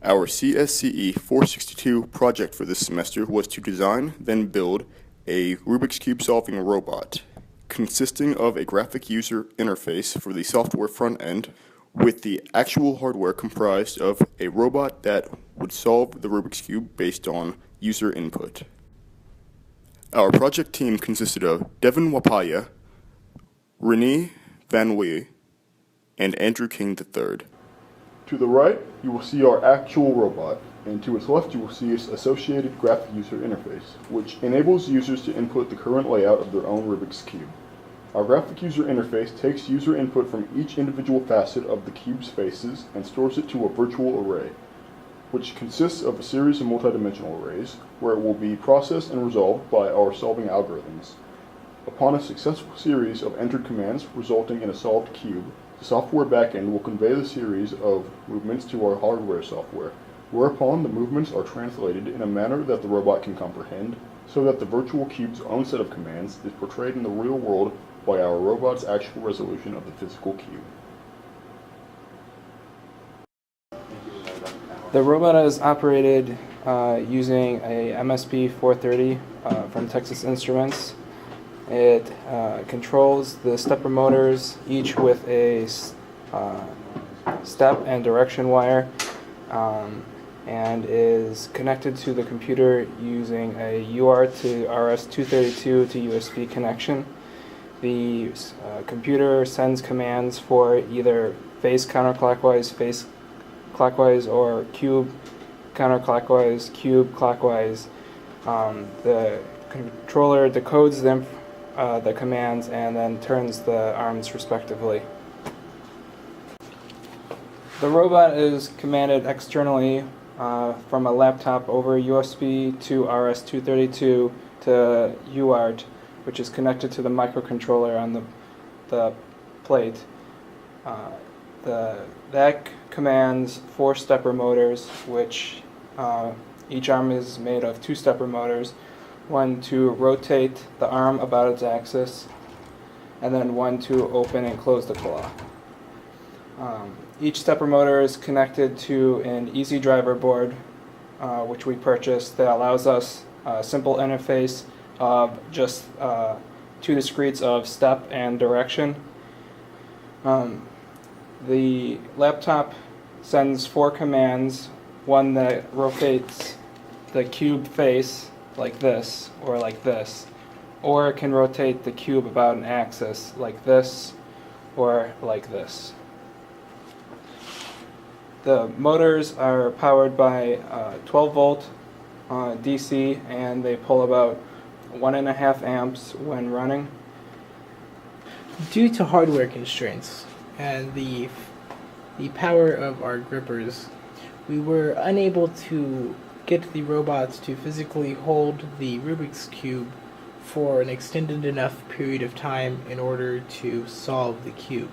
Our CSCE 462 project for this semester was to design, then build, a Rubik's Cube solving robot, consisting of a graphic user interface for the software front end, with the actual hardware comprised of a robot that would solve the Rubik's Cube based on user input. Our project team consisted of Devin Wapaya, Renee Van Wee, and Andrew King III. To the right, you will see our actual robot, and to its left you will see its associated graphic user interface, which enables users to input the current layout of their own Rubik's Cube. Our graphic user interface takes user input from each individual facet of the cube's faces and stores it to a virtual array, which consists of a series of multidimensional arrays, where it will be processed and resolved by our solving algorithms. Upon a successful series of entered commands resulting in a solved cube, the software backend will convey the series of movements to our hardware software, whereupon the movements are translated in a manner that the robot can comprehend, so that the virtual cube's own set of commands is portrayed in the real world by our robot's actual resolution of the physical cube. The robot is operated using a MSP 430 from Texas Instruments. It controls the stepper motors, each with a step and direction wire, and is connected to the computer using a UART to RS-232 to USB connection. The computer sends commands for either face counterclockwise, face clockwise, or cube counterclockwise, cube clockwise. The controller decodes them, the commands, and then turns the arms respectively. The robot is commanded externally from a laptop over USB to RS-232 to UART, which is connected to the microcontroller on the plate. That commands 4 stepper motors, which each arm is made of 2 stepper motors, one to rotate the arm about its axis, and then one to open and close the claw. Each stepper motor is connected to an easy driver board, which we purchased, that allows us a simple interface of just 2 discretes of step and direction. The laptop sends 4 commands, one that rotates the cube face like this, or it can rotate the cube about an axis like this, or like this. The motors are powered by 12 volt DC, and they pull about 1.5 amps when running. Due to hardware constraints and the power of our grippers, we were unable to get the robots to physically hold the Rubik's Cube for an extended enough period of time in order to solve the cube.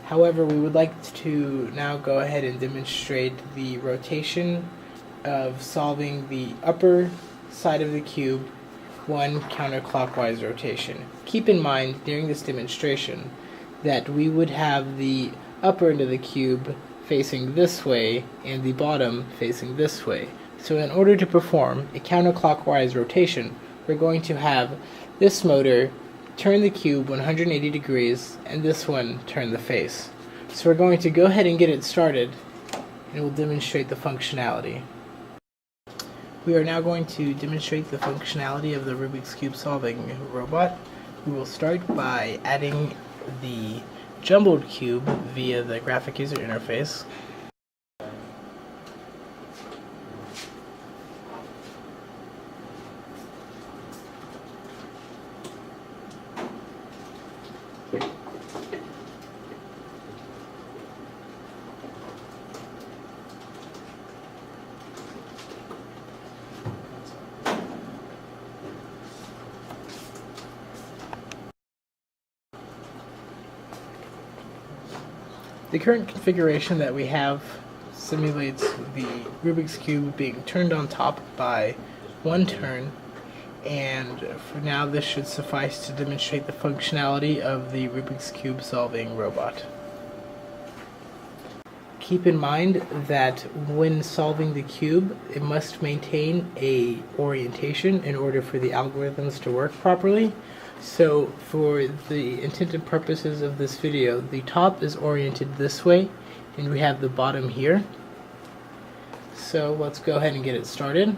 However, we would like to now go ahead and demonstrate the rotation of solving the upper side of the cube, one counterclockwise rotation. Keep in mind during this demonstration that we would have the upper end of the cube facing this way and the bottom facing this way. So in order to perform a counterclockwise rotation, we're going to have this motor turn the cube 180 degrees and this one turn the face. So we're going to go ahead and get it started, and we'll demonstrate the functionality. We are now going to demonstrate the functionality of the Rubik's Cube solving robot. We will start by adding the jumbled cube via the graphic user interface. The current configuration that we have simulates the Rubik's Cube being turned on top by one turn, and for now this should suffice to demonstrate the functionality of the Rubik's Cube solving robot. keep in mind that when solving the cube, it must maintain a orientation in order for the algorithms to work properly. So for the intended purposes of this video, the top is oriented this way, and we have the bottom here. So let's go ahead and get it started.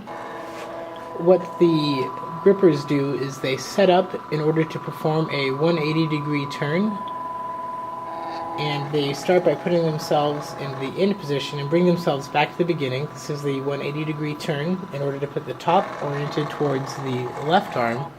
What the grippers do is they set up in order to perform a 180-degree turn, and they start by putting themselves in the end position and bring themselves back to the beginning. This is the 180-degree turn in order to put the top oriented towards the left arm,